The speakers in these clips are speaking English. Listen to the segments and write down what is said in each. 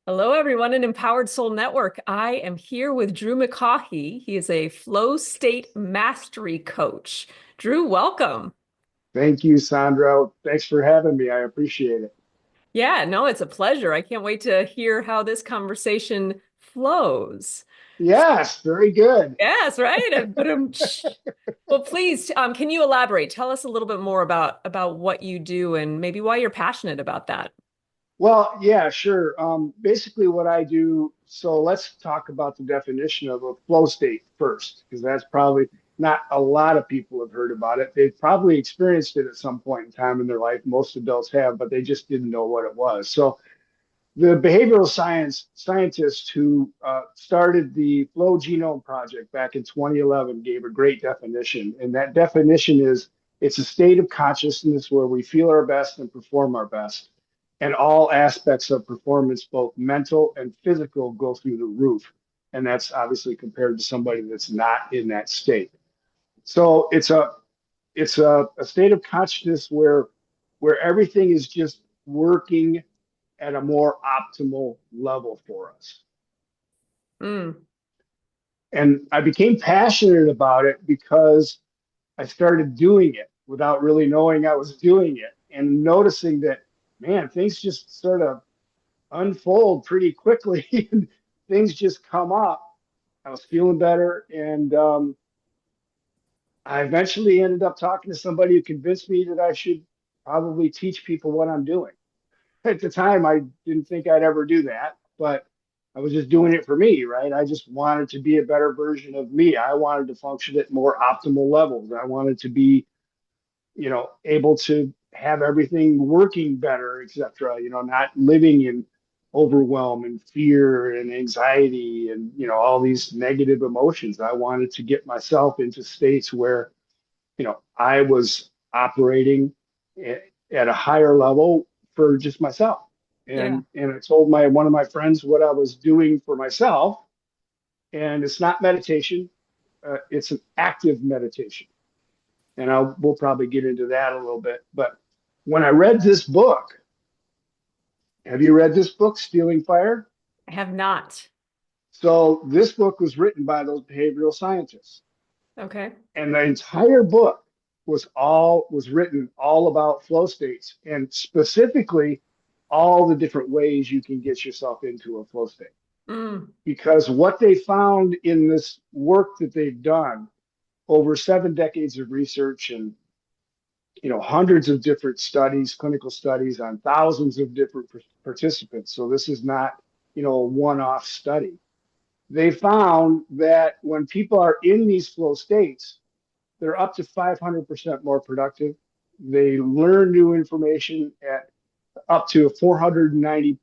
Hello, everyone in Empowered Soul Network. I am here with Drew McCaughey. He is a flow state mastery coach. Drew, welcome. Thank you, Sandra. Thanks for having me. I appreciate it. Yeah, no, it's a pleasure. I can't wait to hear how this conversation flows. Yes, very good. Yes, right. Well, please, can you elaborate? Tell us a little bit more about what you do and maybe why you're passionate about that. Well, yeah, sure. Basically, what I do, so let's talk about the definition of a flow state first, because that's probably not a lot of people have heard about it. They've probably experienced it at some point in time in their life. Most adults have, but they just didn't know what it was. So, the behavioral science scientist who started the Flow Genome Project back in 2011 gave a great definition. And that definition is it's a state of consciousness where we feel our best and perform our best. And all aspects of performance, both mental and physical, go through the roof. And that's obviously compared to somebody that's not in that state. So it's a state of consciousness where everything is just working at a more optimal level for us. Mm, And I became passionate about it because I started doing it without really knowing I was doing it and noticing that, man, things just sort of unfold pretty quickly and things just come up. I was feeling better. And I eventually ended up talking to somebody who convinced me that I should probably teach people what I'm doing. At the time, I didn't think I'd ever do that, but I was just doing it for me, right? I just wanted to be a better version of me. I wanted to function at more optimal levels. I wanted to be, able to have everything working better, et cetera, not living in overwhelm and fear and anxiety and, all these negative emotions. I wanted to get myself into states where, I was operating at a higher level for just myself. yeah. And I told my one of my friends what I was doing for myself, and it's not meditation, it's an active meditation. And we'll probably get into that a little bit. But when I read this book, have you read this book, Stealing Fire? I have not. So this book was written by those behavioral scientists, Okay. and the entire book was written all about flow states and specifically all the different ways you can get yourself into a flow state. Mm, Because what they found in this work that they've done over 7 decades of research and hundreds of different studies, clinical studies on thousands of different participants. So this is not a one-off study. They found that when people are in these flow states, they're up to 500% more productive. They learn new information at up to a 490%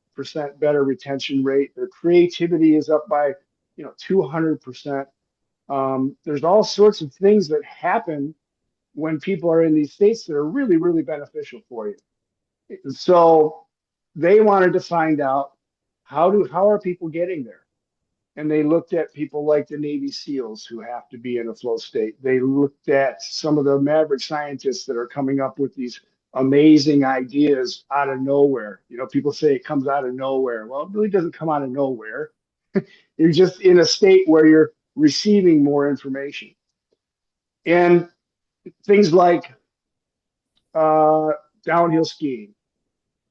better retention rate. Their creativity is up by 200%. There's all sorts of things that happen when people are in these states that are really, really beneficial for you. So they wanted to find out how are people getting there? And they looked at people like the Navy SEALs who have to be in a flow state. They looked at some of the maverick scientists that are coming up with these amazing ideas out of nowhere. People say it comes out of nowhere. Well, it really doesn't come out of nowhere. You're just in a state where you're receiving more information. And things like uh, downhill skiing,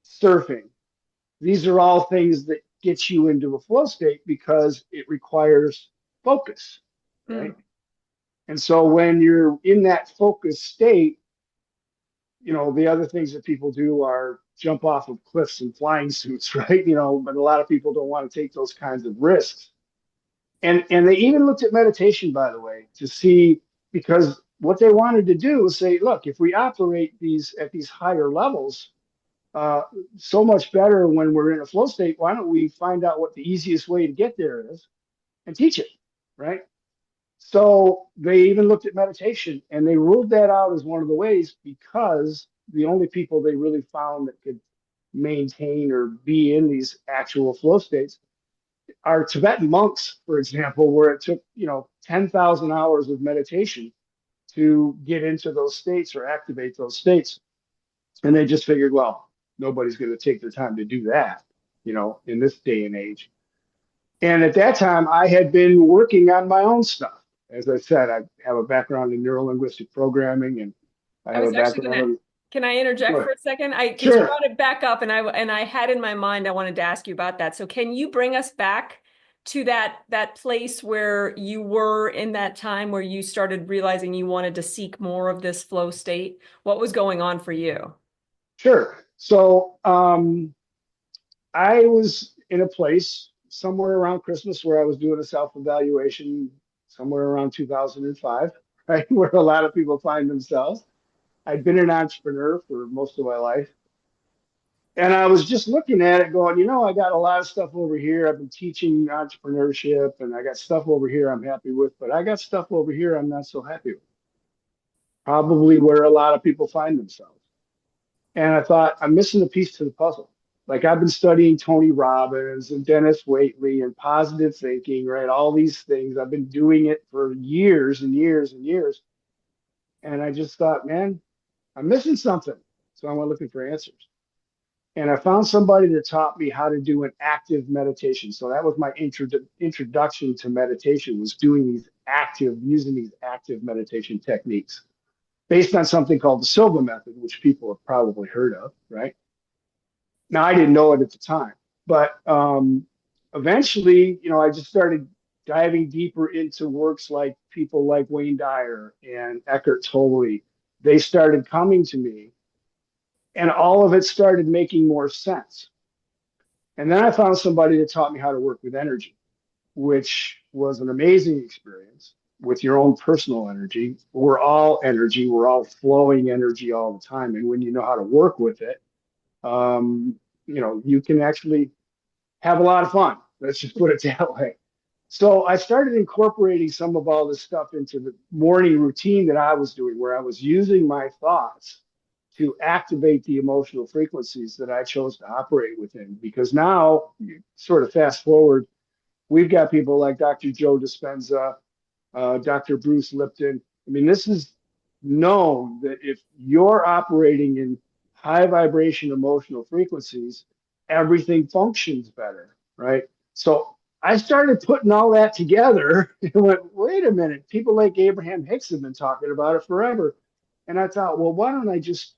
surfing, these are all things that get you into a flow state because it requires focus, right? mm, And so when you're in that focused state, the other things that people do are jump off of cliffs in flying suits, right? But a lot of people don't want to take those kinds of risks. And they even looked at meditation, by the way, to see because what they wanted to do was say, look, if we operate these at these higher levels, uh, so much better when we're in a flow state. Why don't we find out what the easiest way to get there is and teach it, right? So they even looked at meditation and they ruled that out as one of the ways because the only people they really found that could maintain or be in these actual flow states are Tibetan monks, for example, where it took, 10,000 hours of meditation to get into those states or activate those states. And they just figured, well, nobody's going to take their time to do that. in this day and age. And at that time, I had been working on my own stuff. As I said, I have a background in neurolinguistic programming, and I I have a was actually background gonna, in. can I interject for Sure. a second? Because you Sure. brought it back up and I had in my mind, I wanted to ask you about that. So can you bring us back to that place where you were in that time where you started realizing you wanted to seek more of this flow state? What was going on for you? Sure. So I was in a place somewhere around Christmas where I was doing a self-evaluation somewhere around 2005, right? Where a lot of people find themselves. I'd been an entrepreneur for most of my life. And I was just looking at it going, I got a lot of stuff over here. I've been teaching entrepreneurship and I got stuff over here I'm happy with, but I got stuff over here I'm not so happy with. Probably where a lot of people find themselves. And I thought, I'm missing a piece to the puzzle. Like I've been studying Tony Robbins and Dennis Waitley and positive thinking, right? All these things. I've been doing it for years and years and years. And I just thought, man, I'm missing something. So I went looking for answers. And I found somebody that taught me how to do an active meditation. So that was my introduction to meditation, was using these active meditation techniques based on something called the Silva method, which people have probably heard of, right? Now, I didn't know it at the time, but eventually, I just started diving deeper into works like people like Wayne Dyer and Eckhart Tolle. They started coming to me, and all of it started making more sense. And then I found somebody that taught me how to work with energy, which was an amazing experience with your own personal energy. We're all energy, we're all flowing energy all the time. And when you know how to work with it, you can actually have a lot of fun. Let's just put it that way. So I started incorporating some of all this stuff into the morning routine that I was doing, where I was using my thoughts to activate the emotional frequencies that I chose to operate within. Because now, sort of fast forward, we've got people like Dr. Joe Dispenza, Dr. Bruce Lipton. I mean, this is known that if you're operating in high vibration emotional frequencies, everything functions better, right? So I started putting all that together and went, wait a minute, people like Abraham Hicks have been talking about it forever. And I thought, well, why don't I just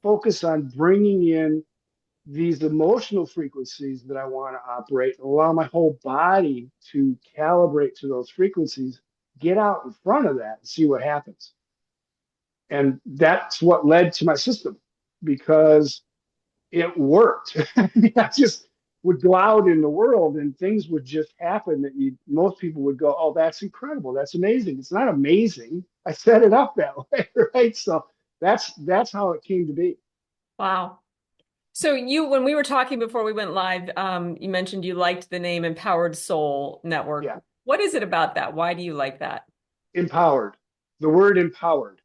focus on bringing in these emotional frequencies that I want to operate and allow my whole body to calibrate to those frequencies, get out in front of that and see what happens. And that's what led to my system because it worked. I mean, I just would go out in the world and things would just happen that most people would go, oh, that's incredible. That's amazing. It's not amazing. I set it up that way, right? So that's how it came to be. Wow. So when we were talking before we went live, you mentioned you liked the name Empowered Soul Network. Yeah. What is it about that? Why do you like that? Empowered. The word empowered.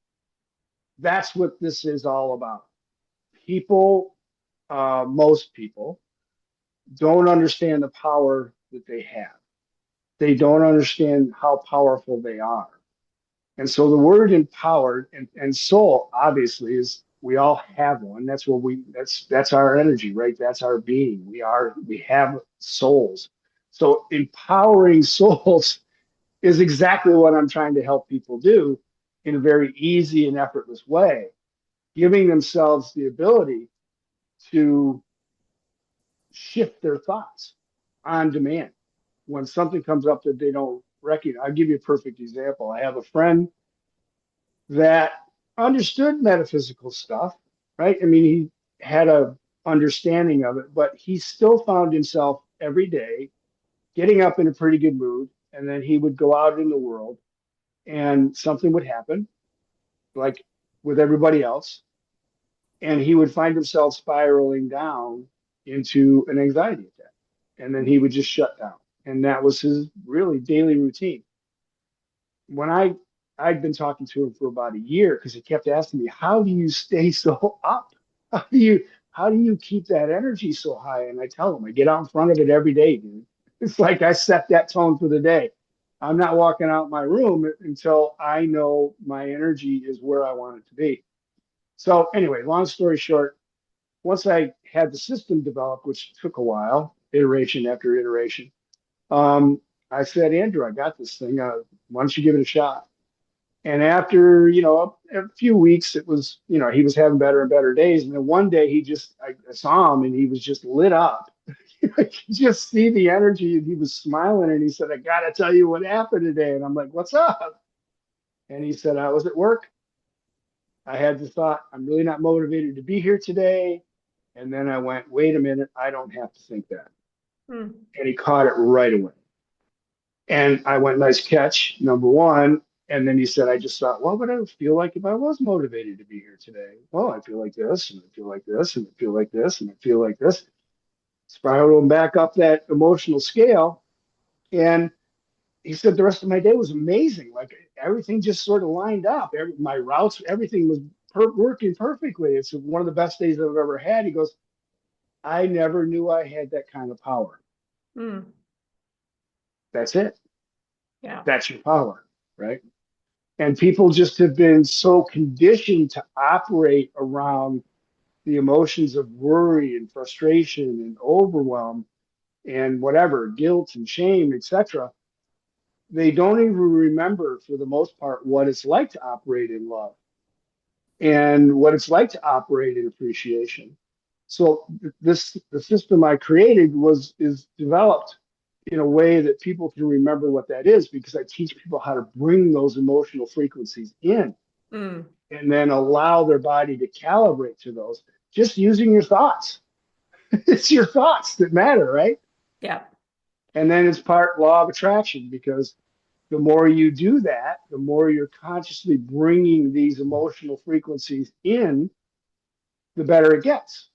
That's what this is all about. People, most people, don't understand the power that they have. They don't understand how powerful they are. And so the word empowered and soul, obviously, is we all have one. That's our energy, right? That's our being. We have souls. So empowering souls is exactly what I'm trying to help people do in a very easy and effortless way, giving themselves the ability to shift their thoughts on demand when something comes up that they don't recognize. I'll give you a perfect example. I have a friend that understood metaphysical stuff, right? I mean, he had a understanding of it, but he still found himself every day getting up in a pretty good mood, and then he would go out in the world and something would happen, like with everybody else, and he would find himself spiraling down into an anxiety attack. And then he would just shut down. And that was his really daily routine. When I'd been talking to him for about a year because he kept asking me, how do you stay so up? How do you keep that energy so high? And I tell him, I get out in front of it every day, dude. It's like I set that tone for the day. I'm not walking out my room until I know my energy is where I want it to be. So anyway, long story short, once I had the system developed, which took a while, iteration after iteration, um, I said, Andrew, I got this thing. Why don't you give it a shot? And after, a few weeks, it was, he was having better and better days. And then one day I saw him and he was just lit up. I could just see the energy and he was smiling and he said, I got to tell you what happened today. And I'm like, what's up? And he said, I was at work. I had the thought, I'm really not motivated to be here today. And then I went, wait a minute, I don't have to think that. Hmm. And he caught it right away. And I went, nice catch, number one. And then he said, I just thought, what would I feel like if I was motivated to be here today? Well, I feel like this, and I feel like this, and I feel like this, and I feel like this. Spiral him back up that emotional scale. And he said the rest of my day was amazing. Like everything just sort of lined up. My routes, everything was working perfectly. It's one of the best days I've ever had. He goes, I never knew I had that kind of power. Hmm. That's it. Yeah. That's your power, right? And people just have been so conditioned to operate around the emotions of worry and frustration and overwhelm and whatever, guilt and shame, etc. They don't even remember, for the most part, what it's like to operate in love and what it's like to operate in appreciation. So the system I created is developed in a way that people can remember what that is because I teach people how to bring those emotional frequencies in Mm. and then allow their body to calibrate to those just using your thoughts. It's your thoughts that matter, right? Yeah. And then it's part law of attraction because the more you do that, the more you're consciously bringing these emotional frequencies in, the better it gets,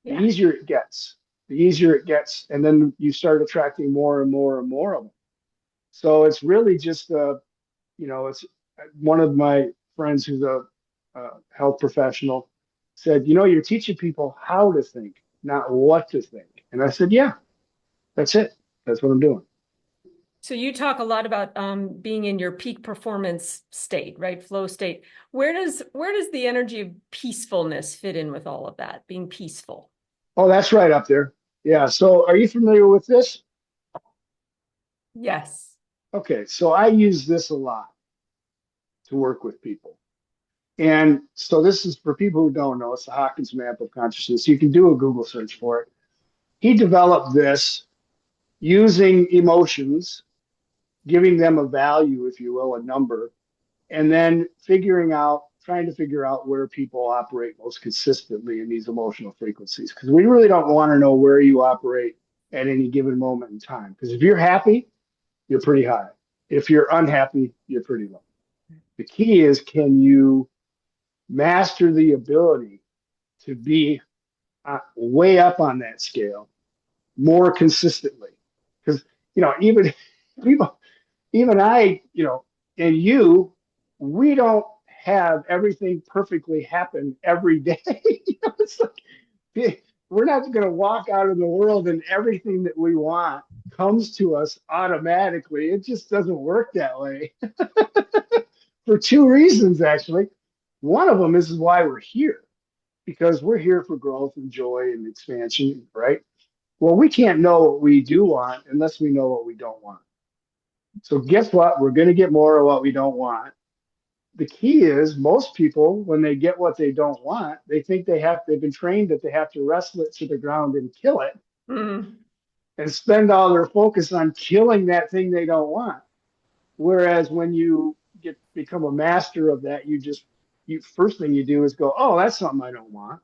the Yeah. easier it gets, the easier it gets. And then you start attracting more and more and more of them. So it's really just, it's one of my friends who's a health professional said, you're teaching people how to think, not what to think. And I said, yeah, that's it. That's what I'm doing. So you talk a lot about being in your peak performance state, right? Flow state. Where does the energy of peacefulness fit in with all of that? Being peaceful. Oh, that's right up there. Yeah. So are you familiar with this? Yes. Okay. So I use this a lot to work with people. And so this is for people who don't know, it's the Hawkins map of consciousness. You can do a Google search for it. He developed this using emotions, giving them a value, if you will, a number, and then trying to figure out where people operate most consistently in these emotional frequencies. Because we really don't want to know where you operate at any given moment in time. Because if you're happy, you're pretty high. If you're unhappy, you're pretty low. The key is, can you master the ability to be way up on that scale more consistently? Because, even people, even I, and you, we don't have everything perfectly happen every day. It's like, we're not going to walk out in the world and everything that we want comes to us automatically. It just doesn't work that way for two reasons, actually. One of them is why we're here, because we're here for growth and joy and expansion, right? Well, we can't know what we do want unless we know what we don't want. So guess what? We're going to get more of what we don't want. The key is most people, when they get what they don't want, they think they've been trained that they have to wrestle it to the ground and kill it Mm. and spend all their focus on killing that thing they don't want. Whereas when you become a master of that, you first thing you do is go, oh, that's something I don't want.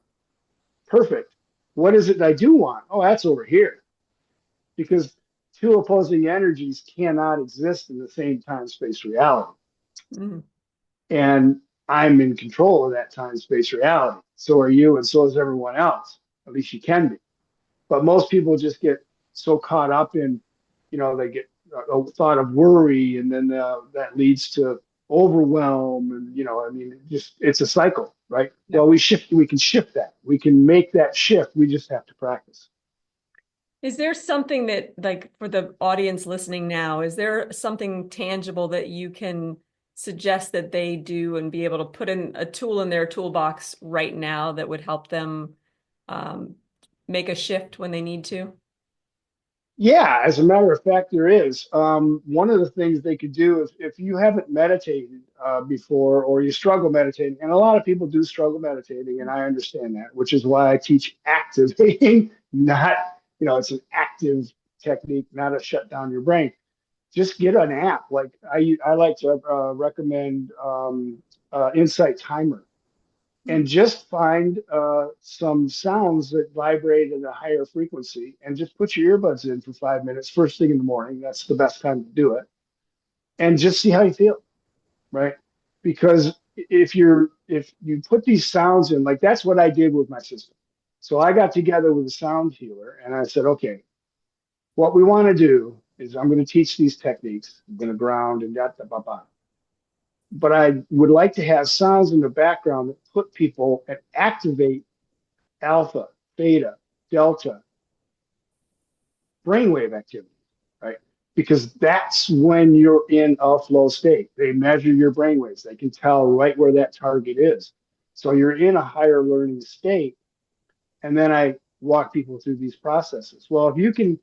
Perfect. What is it I do want? Oh, that's over here. Because two opposing energies cannot exist in the same time space reality. Mm. And I'm in control of that time space reality. So are you, and so is everyone else. At least you can be. But most people just get so caught up in, they get a thought of worry, and then that leads to overwhelm, and I mean, it's a cycle, right? Yeah. Well, we can shift that. We can make that shift. We just have to practice. Is there something that, like, for the audience listening now, is there something tangible that you can suggest that they do and be able to put in a tool in their toolbox right now that would help them um, make a shift when they need to? Yeah, as a matter of fact, there is. One of the things they could do if you haven't meditated before or you struggle meditating, and a lot of people do struggle meditating, and I understand that, which is why I teach activating, not, it's an active technique, not a shut down your brain. Just get an app. Like I like to recommend Insight Timer and just find some sounds that vibrate at a higher frequency and just put your earbuds in for 5 minutes first thing in the morning. That's the best time to do it. And just see how you feel, right? Because if you put these sounds in, like that's what I did with my system. So I got together with a sound healer and I said, okay, what we want to do is I'm going to teach these techniques. I'm going to ground and da da ba ba. But I would like to have sounds in the background that put people and activate alpha, theta, delta brainwave activity, right? Because that's when you're in a flow state. They measure your brainwaves. They can tell right where that target is. So you're in a higher learning state. And then I walk people through these processes. Well, if you can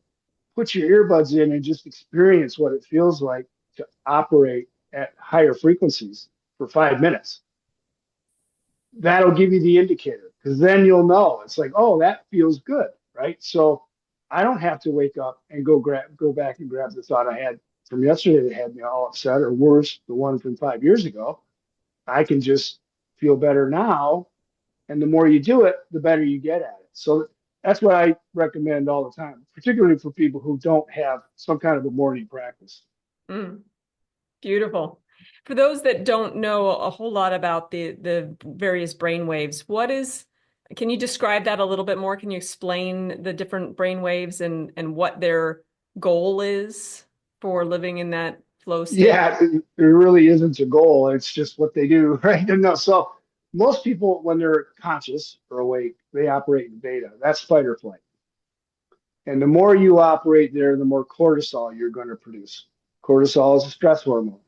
put your earbuds in and just experience what it feels like to operate at higher frequencies for 5 minutes, that'll give you the indicator because then you'll know it's like, oh, that feels good, right? So I don't have to wake up and go back and grab the thought I had from yesterday that had me all upset, or worse, the one from 5 years ago. I can just feel better now, and the more you do it, the better you get at it. So that's what I recommend all the time, particularly for people who don't have some kind of a morning practice. Mm. Beautiful. For those that don't know a whole lot about the various brain waves, can you describe that a little bit more? Can you explain the different brain waves and what their goal is for living in that flow state? Yeah, there really isn't a goal. It's just what they do, right? And no, so most people, when they're conscious or awake, they operate in beta. That's fight or flight. And the more you operate there, the more cortisol you're going to produce. Cortisol is a stress hormone.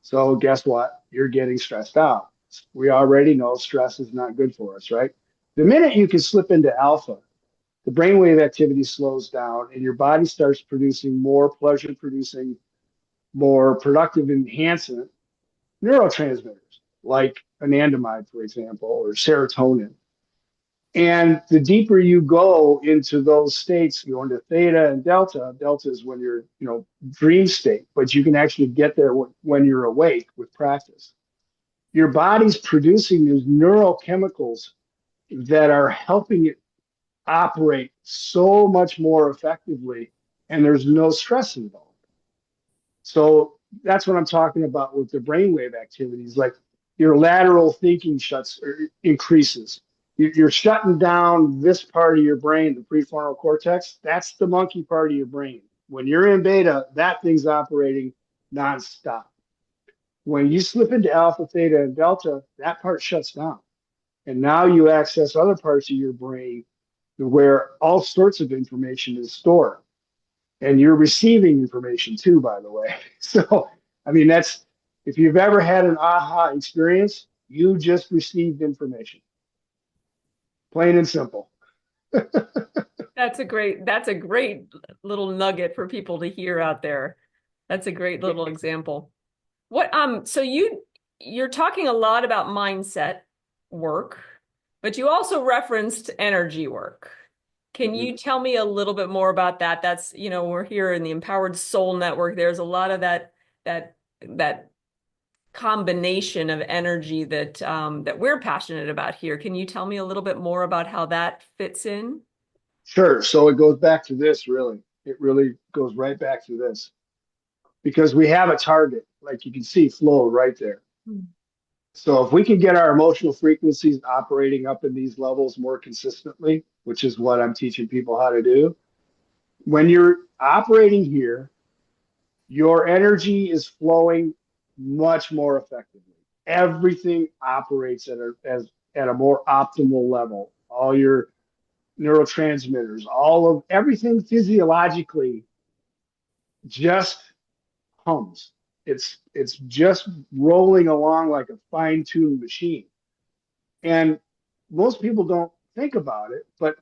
So guess what? You're getting stressed out. We already know stress is not good for us, right? The minute you can slip into alpha, the brainwave activity slows down and your body starts producing more pleasure producing, more productive enhancement neurotransmitters like anandamide, for example, or serotonin. And the deeper you go into those states, you go into theta and delta. Delta is when you're, dream state, but you can actually get there when you're awake with practice. Your body's producing these neurochemicals that are helping it operate so much more effectively, and there's no stress involved. So that's what I'm talking about with the brainwave activities. Like your lateral thinking shuts or increases. You're shutting down this part of your brain, the prefrontal cortex. That's the monkey part of your brain. When you're in beta, that thing's operating nonstop. When you slip into alpha, theta, and delta, that part shuts down. And now you access other parts of your brain where all sorts of information is stored, and you're receiving information too, by the way. So, I mean, that's if you've ever had an aha experience, you just received information, plain and simple. That's a great little nugget for people to hear out there. That's a great little example. So you're talking a lot about mindset work, but you also referenced energy work. Can Mhm. you tell me a little bit more about that? That's, we're here in the Empowered Soul Network. There's a lot of that combination of energy that we're passionate about here. Can you tell me a little bit more about how that fits in? Sure. So it goes back to this, really. It really goes right back to this because we have a target, like you can see flow right there. So if we can get our emotional frequencies operating up in these levels more consistently, which is what I'm teaching people how to do, when you're operating here, your energy is flowing much more effectively. Everything operates at a more optimal level. All your neurotransmitters, all of everything physiologically just hums. It's just rolling along like a fine-tuned machine. And most people don't think about it, but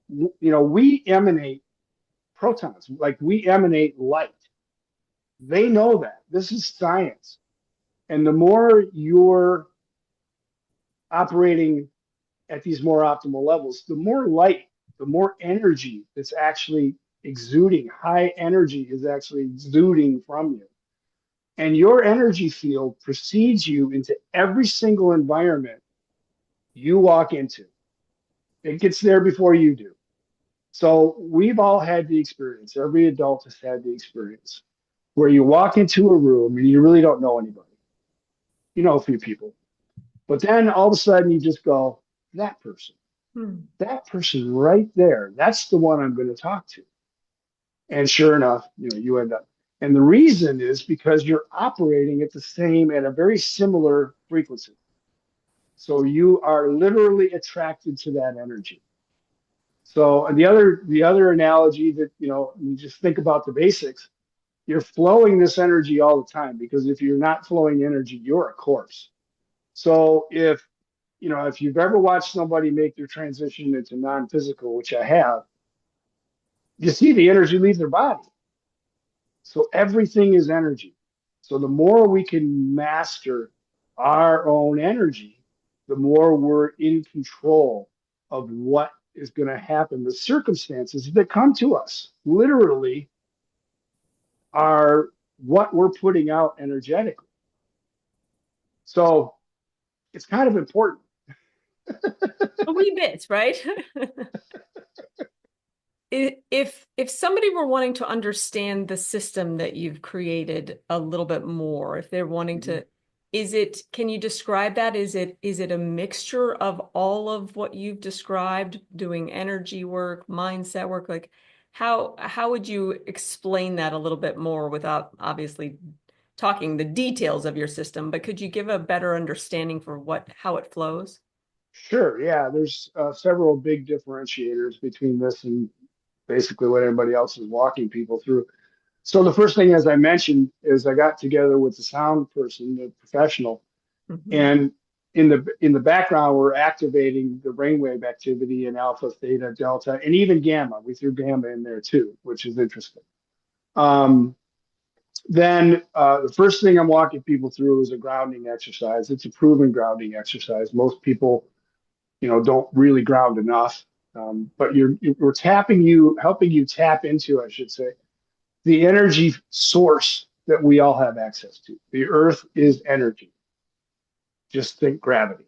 we emanate protons, like we emanate light. They know that. This is science. And the more you're operating at these more optimal levels, the more light, the more energy that's actually exuding, high energy is actually exuding from you. And your energy field precedes you into every single environment you walk into. It gets there before you do. So we've all had the experience. Every adult has had the experience where you walk into a room and you really don't know anybody. You know a few people, but then all of a sudden you just go, that person, Hmm. that person right there, that's the one I'm going to talk to. And sure enough, you end up. And the reason is because you're operating at a very similar frequency. So you are literally attracted to that energy. So the other analogy that you just think about the basics, you're flowing this energy all the time because if you're not flowing energy, you're a corpse. So if you've ever watched somebody make their transition into non-physical, which I have, you see the energy leave their body. So everything is energy. So the more we can master our own energy, the more we're in control of what is going to happen. The circumstances that come to us literally are what we're putting out energetically. So it's kind of important. A wee bit, right? If somebody were wanting to understand the system that you've created a little bit more, if they're wanting Mhm. to, can you describe that? Is it a mixture of all of what you've described, doing energy work, mindset work? Like how would you explain that a little bit more without obviously talking the details of your system, but could you give a better understanding for how it flows? Sure. Yeah. There's several big differentiators between this and basically what everybody else is walking people through. So the first thing, as I mentioned, is I got together with the sound person, the professional, Mhm. and in the background, we're activating the brainwave activity in alpha, theta, delta, and even gamma. We threw gamma in there too, which is interesting. Um, then the first thing I'm walking people through is a grounding exercise. It's a proven grounding exercise. Most people, don't really ground enough, but we're helping you tap into, I should say, the energy source that we all have access to. The earth is energy. Just think gravity.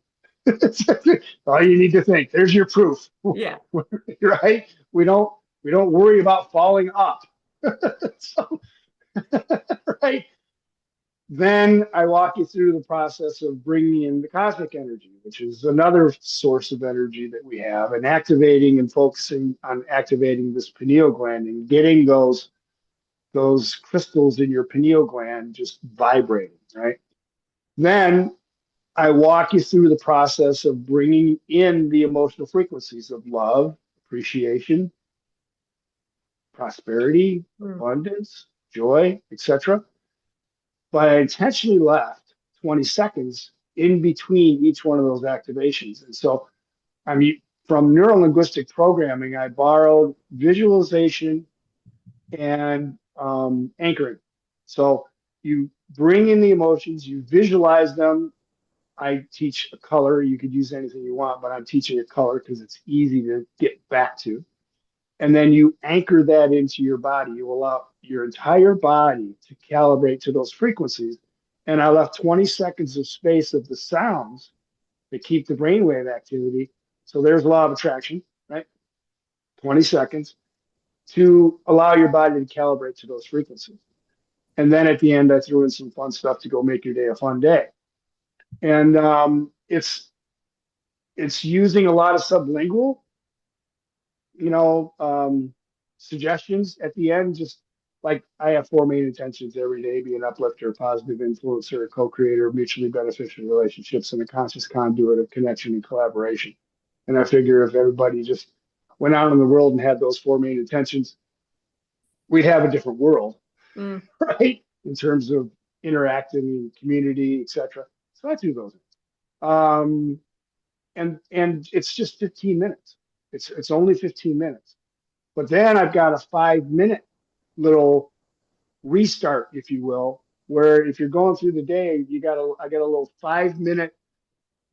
All you need to think. There's your proof. Yeah. Right? We don't worry about falling up. So, right? Then I walk you through the process of bringing in the cosmic energy, which is another source of energy that we have, and activating and focusing on activating this pineal gland and getting those crystals in your pineal gland just vibrating, right? Then I walk you through the process of bringing in the emotional frequencies of love, appreciation, prosperity, Mm. abundance, joy, etc. But I intentionally left 20 seconds in between each one of those activations. And so, I mean, from neuro linguistic programming, I borrowed visualization and anchoring. So you bring in the emotions, you visualize them. I teach a color. You could use anything you want, but I'm teaching a color because it's easy to get back to. And then you anchor that into your body. You allow your entire body to calibrate to those frequencies. And I left 20 seconds of space of the sounds that keep the brainwave activity. So there's law of attraction, right? 20 seconds to allow your body to calibrate to those frequencies. And then at the end, I threw in some fun stuff to go make your day a fun day. And it's using a lot of sublingual, you know, um, suggestions at the end. Just like I have four main intentions every day: be an uplifter, positive influencer, a co-creator, mutually beneficial relationships, and a conscious conduit of connection and collaboration. And I figure if everybody just went out in the world and had those four main intentions, we'd have a different world, Mm. right? In terms of interacting in community, etc. So I do those. Um, and it's just 15 minutes. It's only 15 minutes. But then I've got a 5 minute little restart, if you will, where if you're going through the day, I got a little 5 minute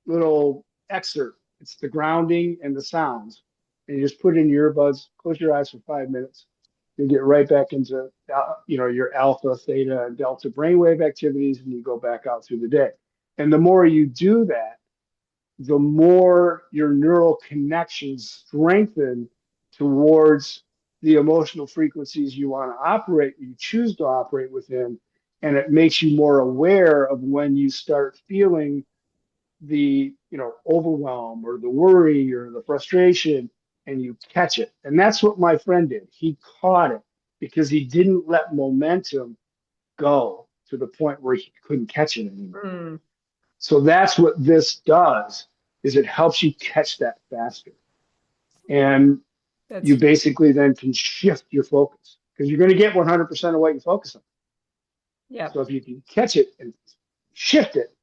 little excerpt. It's the grounding and the sounds. And you just put in your earbuds, close your eyes for 5 minutes. You get right back into your alpha, theta, and delta brainwave activities, and you go back out through the day. And the more you do that, the more your neural connections strengthen towards the emotional frequencies you want to operate, you choose to operate within, and it makes you more aware of when you start feeling the overwhelm or the worry or the frustration, and you catch it. And that's what my friend did. He caught it because he didn't let momentum go to the point where he couldn't catch it anymore. Mm, So that's what this does, is it helps you catch that faster. And you that's, basically then can shift your focus because you're going to get 100% of what you focus on. yeah. So if you can catch it and shift it,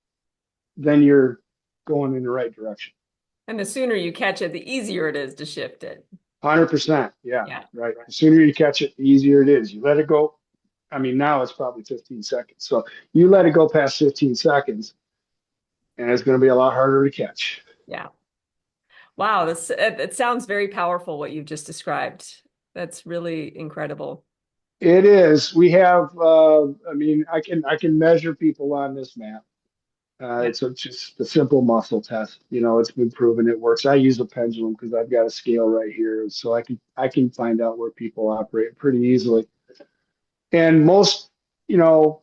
then you're going in the right direction. And the sooner you catch it, the easier it is to shift it. 100%. Yeah, Yeah. right. The sooner you catch it, the easier it is. You let it go. I mean, now it's probably 15 seconds. So you let it go past 15 seconds, and it's going to be a lot harder to catch. Yeah. Wow, it sounds very powerful what you've just described. That's really incredible. It is. We have. I mean, I can measure people on this map. Yeah. Just a simple muscle test. It's been proven it works. I use a pendulum because I've got a scale right here, so I can find out where people operate pretty easily. And most,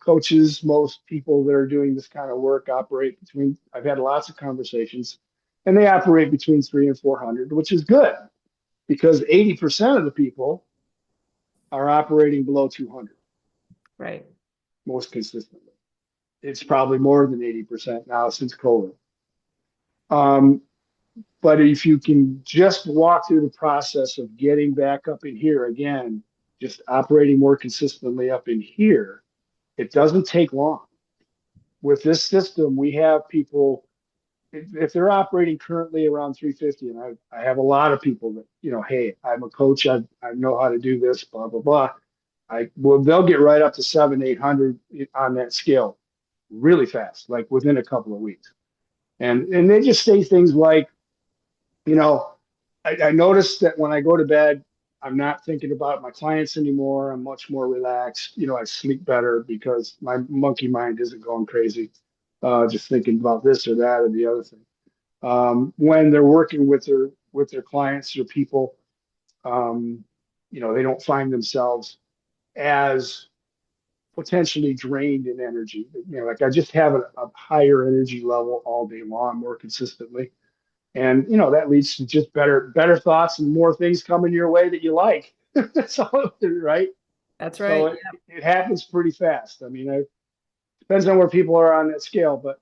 coaches, most people that are doing this kind of work operate between. I've had lots of conversations, and they operate between 300 and 400, which is good because 80% of the people are operating below 200 Right. most consistently. It's probably more than 80% now since COVID. Um, but if you can just walk through the process of getting back up in here again, just operating more consistently up in here, it doesn't take long. With this system, we have people, if they're operating currently around 350, and I have a lot of people that, hey, I'm a coach, I know how to do this, blah, blah, blah. They'll get right up to 700, 800 on that scale really fast, like within a couple of weeks. And they just say things like, you know, I noticed that when I go to bed, I'm not thinking about my clients anymore. I'm much more relaxed. I sleep better because my monkey mind isn't going crazy, just thinking about this or that or the other thing. When they're working with their clients or people, um, they don't find themselves as potentially drained in energy. Like I just have a higher energy level all day long, more consistently. And that leads to just better thoughts and more things coming your way that you like. So right. That's So right. it happens pretty fast. I mean, it depends on where people are on that scale, but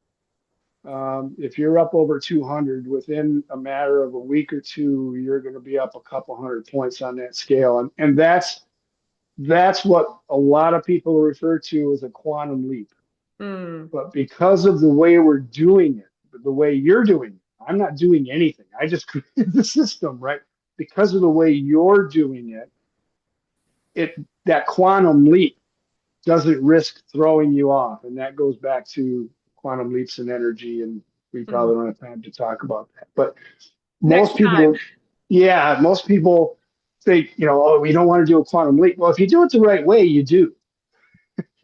if you're up over 200 within a matter of a week or two, you're going to be up a couple hundred points on that scale, and that's what a lot of people refer to as a quantum leap. Mm, But because of the way we're doing it, the way you're doing it, I'm not doing anything. I just created the system, right? Because of the way you're doing it, that quantum leap doesn't risk throwing you off. And that goes back to quantum leaps in energy. And we mm. probably don't have time to talk about that. But Next most people, time. yeah, most people think, oh, we don't want to do a quantum leap. Well, if you do it the right way, you do.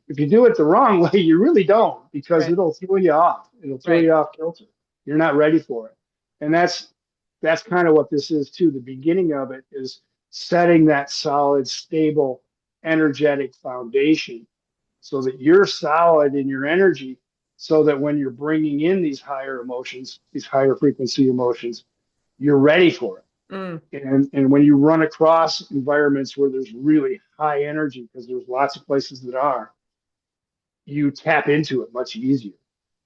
If you do it the wrong way, you really don't because Right. it'll throw you off. It'll throw Right. you off kilter. You're not ready for it. And that's kind of what this is too. The beginning of it is setting that solid, stable, energetic foundation so that you're solid in your energy so that when you're bringing in these higher emotions, these higher frequency emotions, you're ready for it. Mm, And when you run across environments where there's really high energy, because there's lots of places that are, you tap into it much easier.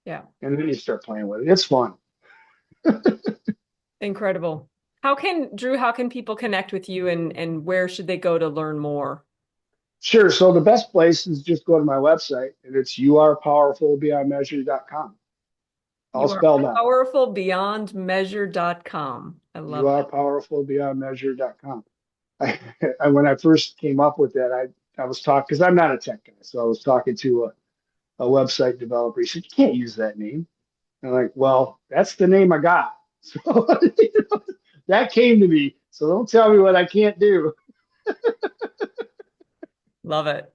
yeah. And then you start playing with it. It's fun. Incredible. How can people connect with you and where should they go to learn more? Sure. So the best place is just go to my website, and it's youarepowerfulbeyondmeasure.com. all You are spelled out. powerfulbeyondmeasure.com. I You love are that. powerful beyond measure.com. When I first came up with that, I was talking because I'm not a tech guy, so I was talking to a website developer. He said, "You can't use that name." And I'm like, "Well, that's the name I got." So that came to me. So don't tell me what I can't do. Love it.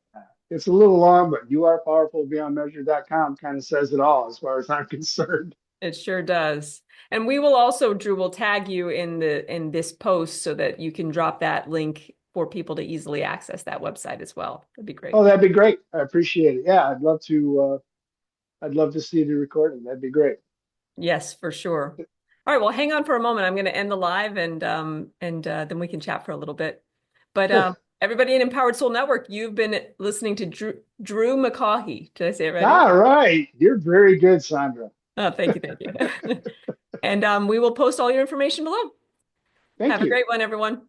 It's a little long, but you are powerful beyond measure.com kind of says it all as far as I'm concerned. It sure does. And we will also, Drew, will tag you in this post so that you can drop that link for people to easily access that website as well. That'd be Oh, great. that'd be great. I appreciate it. Yeah, I'd love to see the recording. That'd be great. Yes, for sure. All right, well, hang on for a moment. I'm going to end the live and then we can chat for a little bit. But Sure. everybody in Empowered Soul Network, you've been listening to Drew McCaughey. Did I say it ready? All right. You're very good, Sandra. Oh, thank you, thank you. And we will post all your information below. Thank Have a you. great one, everyone.